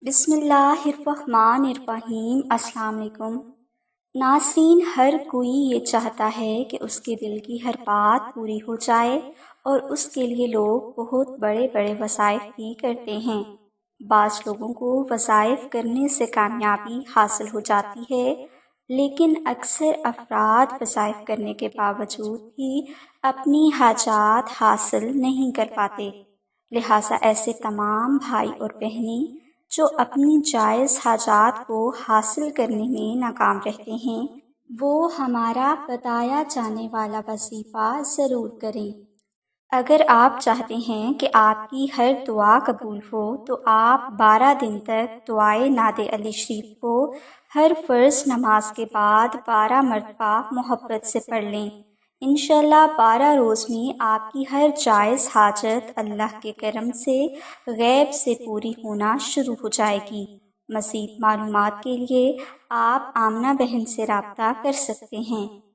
بسم اللہ الرحمن الرحیم۔ السلام علیکم ناظرین، ہر کوئی یہ چاہتا ہے کہ اس کے دل کی ہر بات پوری ہو جائے اور اس کے لیے لوگ بہت بڑے بڑے وظائف بھی کرتے ہیں۔ بعض لوگوں کو وظائف کرنے سے کامیابی حاصل ہو جاتی ہے، لیکن اکثر افراد وظائف کرنے کے باوجود بھی اپنی حاجات حاصل نہیں کر پاتے۔ لہٰذا ایسے تمام بھائی اور بہنیں جو اپنی جائز حاجات کو حاصل کرنے میں ناکام رہتے ہیں، وہ ہمارا بتایا جانے والا وظیفہ ضرور کریں۔ اگر آپ چاہتے ہیں کہ آپ کی ہر دعا قبول ہو تو آپ 12 دن تک دعائے ناد علی شریف کو ہر فرض نماز کے بعد 12 مرتبہ محبت سے پڑھ لیں۔ انشاءاللہ 12 روز میں آپ کی ہر جائز حاجت اللہ کے کرم سے غیب سے پوری ہونا شروع ہو جائے گی۔ مزید معلومات کے لیے آپ آمنہ بہن سے رابطہ کر سکتے ہیں۔